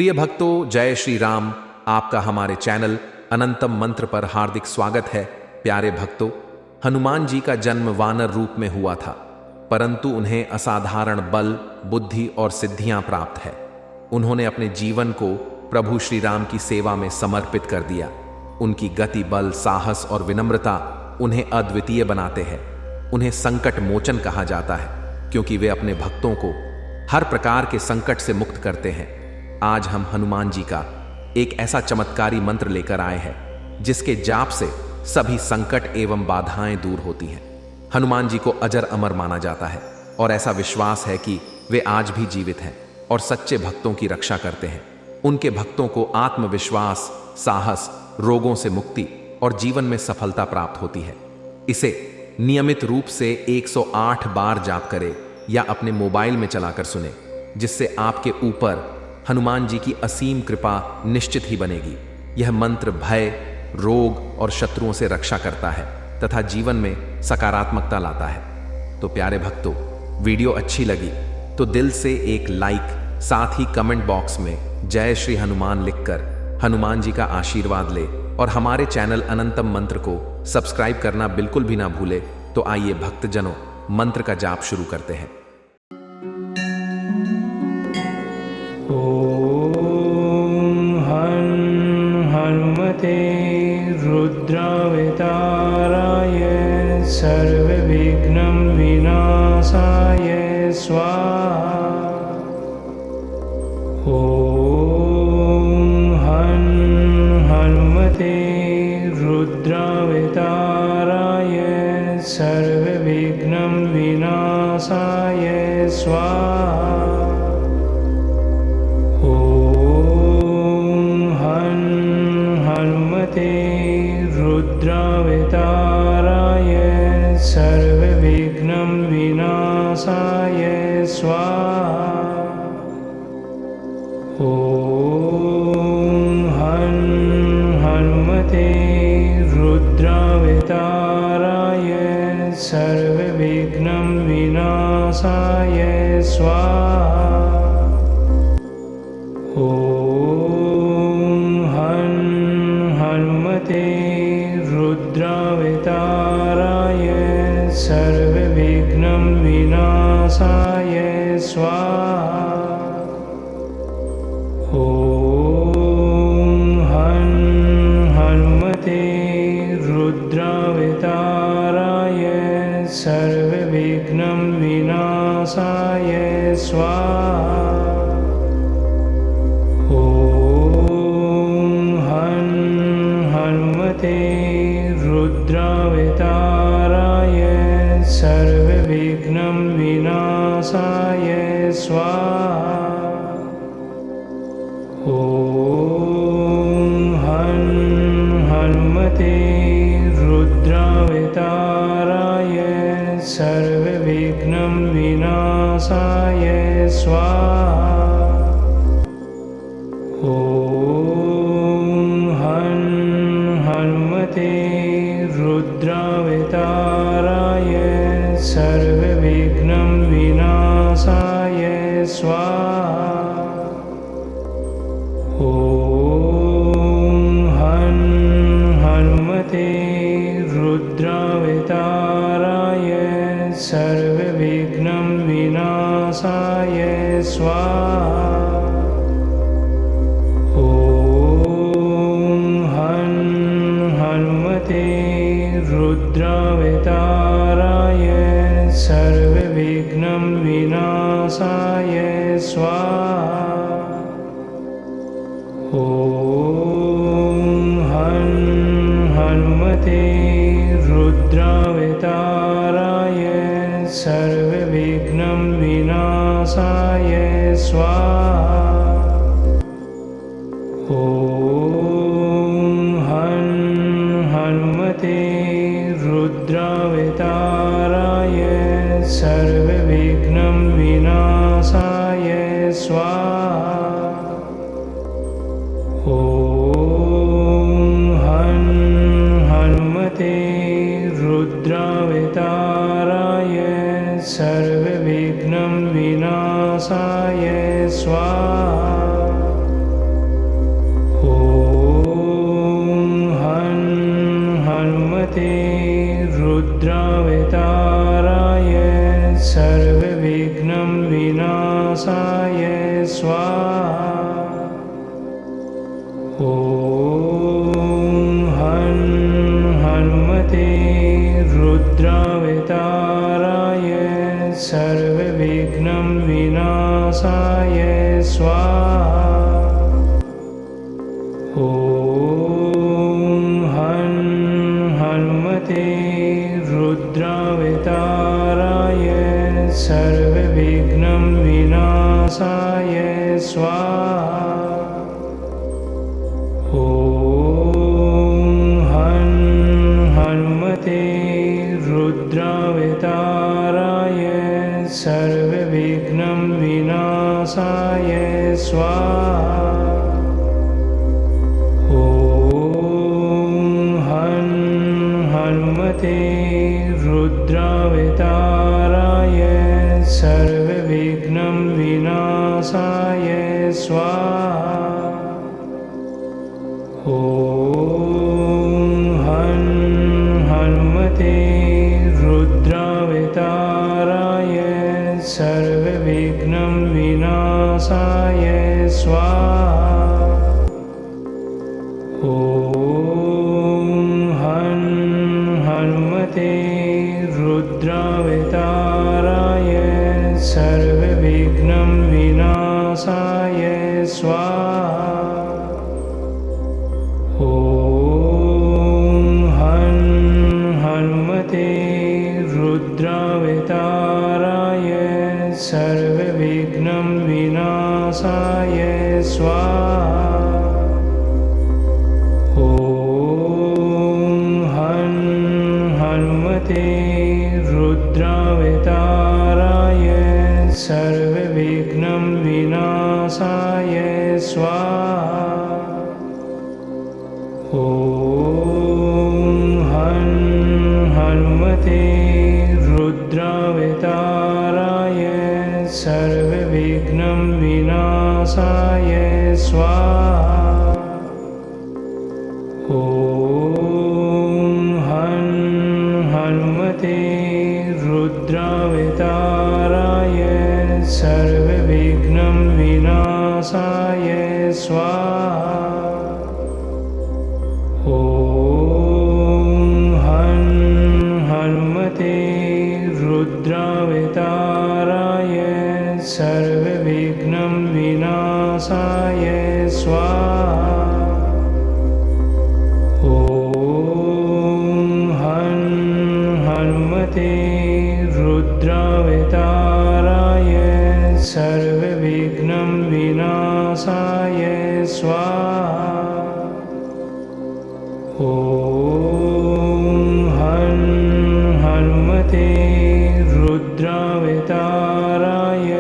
प्रिय भक्तों, जय श्री राम। आपका हमारे चैनल अनंतम मंत्र पर हार्दिक स्वागत है। प्यारे भक्तों, हनुमान जी का जन्म वानर रूप में हुआ था, परंतु उन्हें असाधारण बल, बुद्धि और सिद्धियां प्राप्त है। उन्होंने अपने जीवन को प्रभु श्री राम की सेवा में समर्पित कर दिया। उनकी गति, बल, साहस और विनम्रता उन्हें अद्वितीय बनाते हैं। उन्हें संकट मोचन कहा जाता है, क्योंकि वे अपने भक्तों को हर प्रकार के संकट से मुक्त करते हैं। आज हम हनुमान जी का एक ऐसा चमत्कारी मंत्र लेकर आए हैं जिसके जाप से सभी संकट एवं बाधाएं दूर होती हैं। हनुमान जी को अजर अमर माना जाता है और ऐसा विश्वास है कि वे आज भी जीवित हैं और सच्चे भक्तों की रक्षा करते हैं। उनके भक्तों को आत्मविश्वास, साहस, रोगों से मुक्ति और जीवन में सफलता प्राप्त होती है। इसे नियमित रूप से 108 बार जाप करें या अपने मोबाइल में चलाकर सुने, जिससे आपके ऊपर हनुमान जी की असीम कृपा निश्चित ही बनेगी। यह मंत्र भय, रोग और शत्रुओं से रक्षा करता है तथा जीवन में सकारात्मकता लाता है। तो प्यारे भक्तों, वीडियो अच्छी लगी तो दिल से एक लाइक, साथ ही कमेंट बॉक्स में जय श्री हनुमान लिखकर हनुमान जी का आशीर्वाद ले और हमारे चैनल अनंतम मंत्र को सब्सक्राइब करना बिल्कुल भी ना भूले। तो आइए भक्तजनों, मंत्र का जाप शुरू करते हैं। ॐ हनुमते रुद्रावताराय सर्वविघ्नं विनाशाय स्वाहा। ॐ हनुमते रुद्रावताराय सर्वविघ्नं विनाशाय स्वाहा। रुद्रावताराय सर्वविघ्नं विनाशाय स्वाहा। ॐ हनुमते रुद्रावताराय सर्वविघ्नं विनाशाय स्वाहा। हनुमते रुद्रावताराय सर्वविघ्नं विनाशाय स्वाहा। हनुमते रुद्रावताराय सर्वविघ्नं विनाशाय स्वाहा। हनुमते रुद्रावताराय सर्वविघ्नं विनाशाय स्वाहा। हनुमते रुद्रावताराय सर्वविघ्नं विनाशाय स्वाहा। हनुमते रुद्रावताराय सर्वविघ्नं विनाशाय स्वाहा। हनुमते रुद्रावताराय सर्वविघ्नं विनाशाय स्वाहा। हनुमते रुद्रावताराय सर्वविघ्नं विनाशाय स्वाहा। हनुमते रुद्रावताराय सर्वविघ्नं विनाशाय स्वाहा। हनुमते रुद्रावताराय सर्वविघ्नं विनाशाय स्वाहा। हनुमते रुद्रावताराय सर्वविघ्नं विनाशाय स्वाहा। हनुमते रुद्रावताराय सर्वविघ्नं विनाशाय स्वाहा। ॐ हनुमते रुद्रावताराय सर्वविघ्नं विनाशाय स्वाहा। ॐ हनुमते रुद्रावताराय सर्वविघ्नं विनाशाय स्वाहा। ॐ हनुमते रुद्रावताराय सर्वविघ्नं विनाशाय स्वाहा। ॐ हनुमते रुद्रावताराय सर्वविघ्नं विनाशाय स्वाहा। ॐ हनुमते रुद्रावताराय सर्वविघ्नं विनाशाय स्वाहा। ॐ हनुमते रुद्रावताराय सर्वविघ्नं विनाशाय स्वाहा। ॐ हनुमते रुद्रावताराय सर्वविघ्नं विनाशाय स्वाहा। ॐ हनुमते रुद्रावताराय सर्वविघ्नं विनाशाय स्वाहा। ॐ हनुमते रुद्रावताराय सर्वविघ्नं विनाशाय स्वाहा। ॐ हनुमते रुद्रावताराय सर्वविघ्नं विनाशाय स्वाहा। ॐ हनुमते रुद्रावताराय सर्वविघ्नं विनाशाय स्वाहा। ॐ हनुमते रुद्रावताराय सर्वविघ्नं विनाशाय स्वाहा। ॐ हनुमते रुद्रावताराय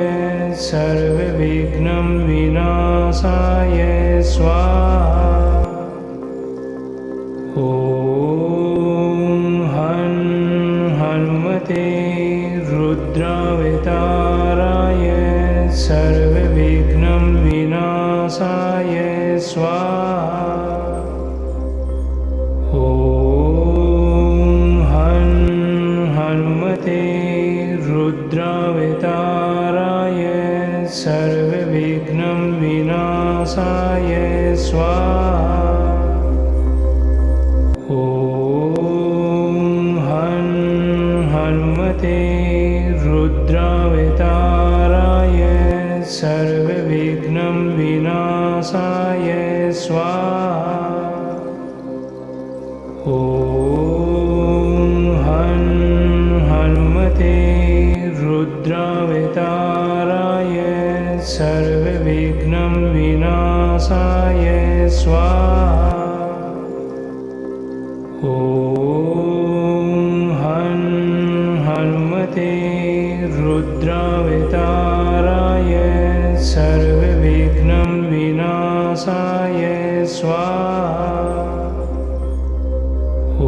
सर्वविघ्नं विनाशाय स्वाहा। ॐ हनुमते रुद्रावताराय सर्वविघ्नं विनाशाय स्वाहा। ॐ हनुमते रुद्रावताराय सर्वविघ्नं विनाशाय स्वाहा। ॐ हनुमते रुद्रावताराय सर्वविघ्नं विनाशाय स्वाहा। ॐ हनुमते रुद्रावताराय सर्वविघ्नं विनाशाय स्वाहा। ॐ हनुमते रुद्रावताराय सर्वविघ्नं विनाशाय स्वाहा। ॐ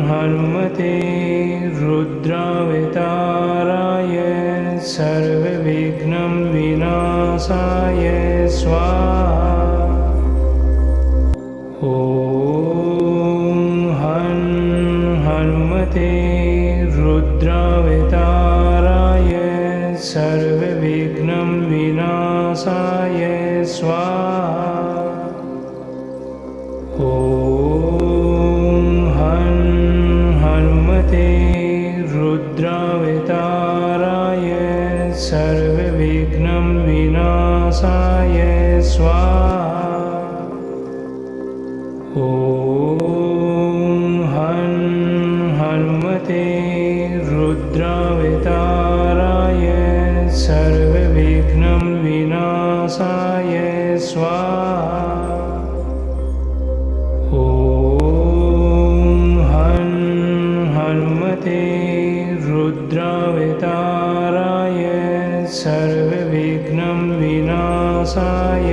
हनुमते रुद्रावताराय सर्वविघ्नं विनाशाय स्वाहा। ॐ ॐ हं हनुमते रुद्रावताराय सर्वविघ्नं विनाशाय स्वाहा। ॐ हं हनुमते रुद्रावताराय सर्वविघ्नं विनाशाय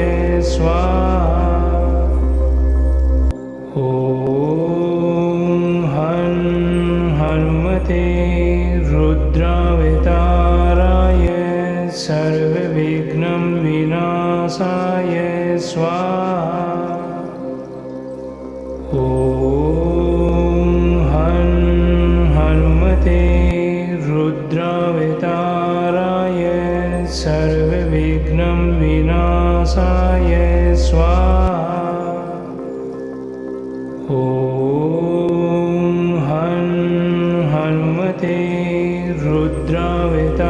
स्वाहा। ॐ हं हनुमते रुद्रावताराय सर्वविघ्नं विनाशाय स्वाहा। ॐ हं हनुमते रुद्रावताराय सर्वविघ्नं विनाशाय स्वाहा। ॐ हं हनुमते रुद्रावताराय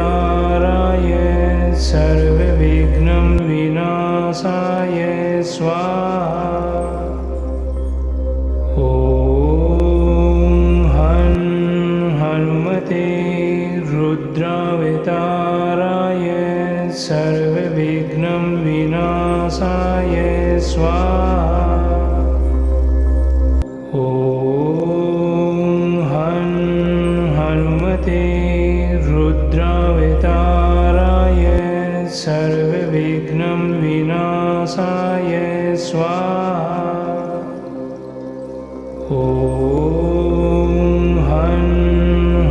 सर्वविघ्नं विनाशाय स्वाहा। ॐ हं हनुमते रुद्रावताराय सर्वविघ्नं विनाशाय स्वाहा। ॐ हं हनुमते रुद्रावताराय सर्वविघ्नं विनाशाय स्वाहा। ॐ हं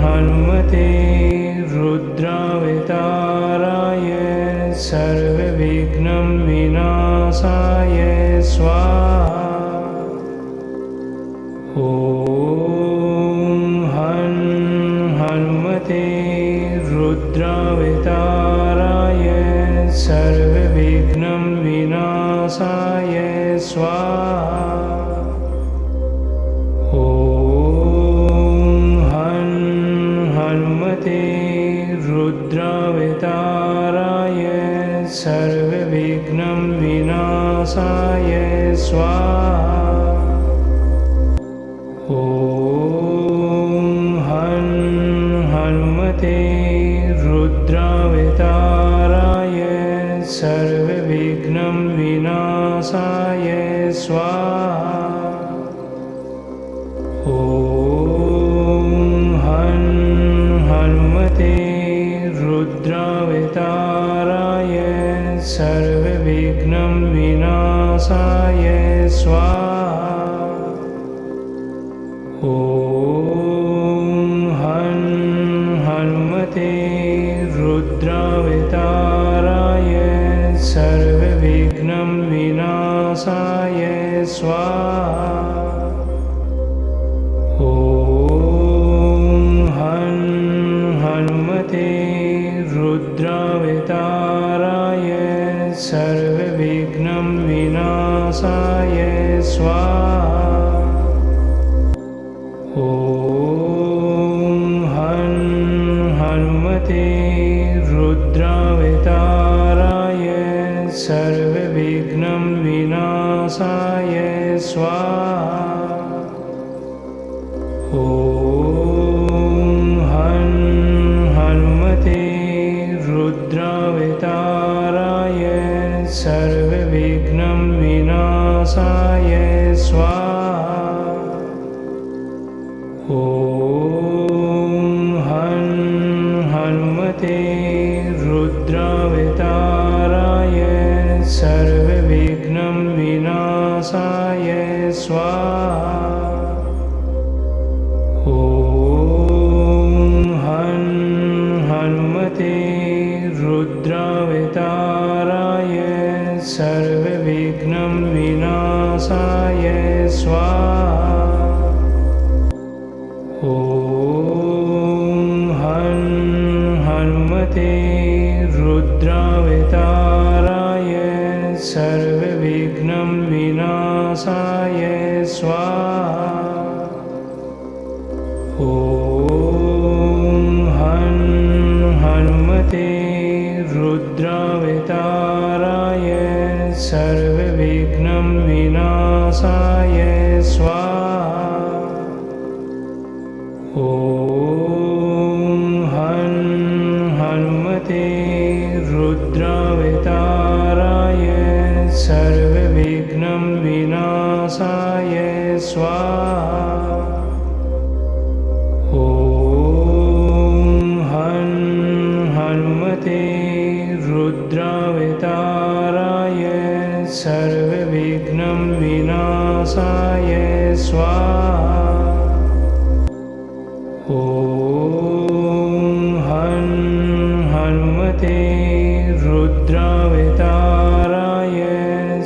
हनुमते रुद्रावताराय सर्वविघ्नं विनाशाय स्वाहा। ॐ हं हनुमते रुद्रावताराय सर्वविघ्नं विनाशाय स्वाहा। ॐ हं हनुमते रुद्रावताराय सर्वविघ्नं विनाशाय स्वाहा। ॐ हं हनुमते रुद्रावताराय सर्वविघ्नं विनाशाय स्वाहा। ॐ हं हनुमते रुद्रावताराय सर्वविघ्नं विनाशाय स्वाहा। ॐ हं हनुमते रुद्रावताराय सर्वविघ्नं विनाशाय स्वाहा। ॐ हं हनुमते रुद्रावताराय सर्वविघ्नं विनाशाय स्वाहा। ॐ हं हनुमते रुद्रावताराय सर्वविघ्नं विनाशाय स्वाहा। ॐ हं हनुमते रुद्रावताराय सर्वविघ्नं विनाशाय स्वाहा। ॐ हं हनुमते रुद्रावताराय सर्वविघ्नं विनाशाय स्वाहा। ॐ हं हनुमते रुद्रावताराय सर्वविघ्नं विनाशाय स्वाहा। ॐ हं हनुमते रुद्रावताराय सर्वविघ्नं विनाशाय स्वाहा। ॐ हं हनुमते रुद्रावताराय सर्वविघ्नं विनाशाय स्वाहा। ॐ हं हनुमते रुद्रावताराय सर्वविघ्नं विनाशाय स्वाहा। ॐ हं हनुमते रुद्रावताराय सर्वविघ्नं विनाशाय स्वाहा। ॐ हं हनुमते रुद्रावताराय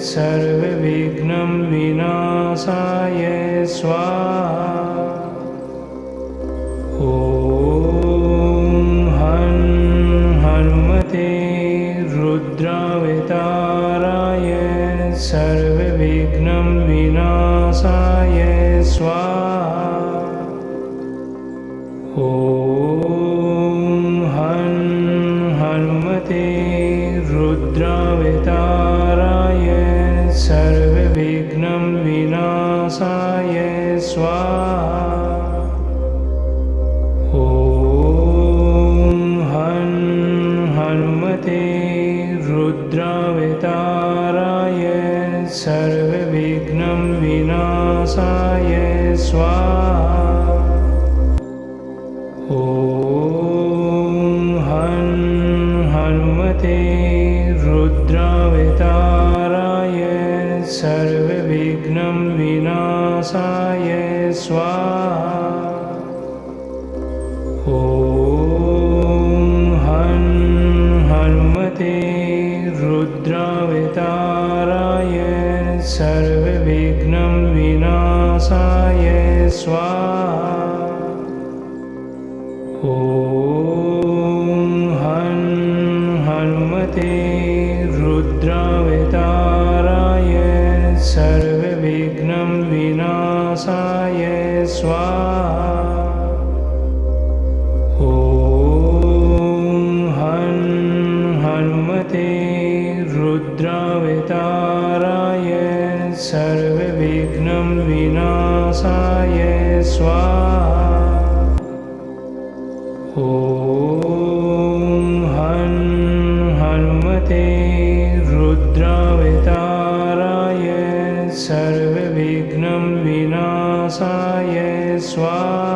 सर्वविघ्नं विनाशाय स्वाहा। ॐ हं हनुमते रुद्रावताराय सर्वविघ्नं विनाशाय स्वाहा। ॐ हं हनुमते रुद्रावताराय सर्वविघ्नं विनाशाय स्वाहा। ॐ हं हनुमते रुद्रावताराय सर्वविघ्नं विनाशाय स्वाहा। ॐ हं हनुमते रुद्रावताराय सर्वविघ्नं विनाशाय स्वाहा। ॐ हं हनुमते रुद्रावताराय सर्वविघ्नं विनाशाय स्वाहा। ॐ हं हनुमते रुद्रावताराय सर्वविघ्नं विनाशाय स्वाहा। ॐ हं हनुमते रुद्रावताराय सर्वविघ्नं विनाशाय स्वाहा। ॐ हं हनुमते रुद्रावताराय सर्वविघ्नं विनाशाय स्वाहा।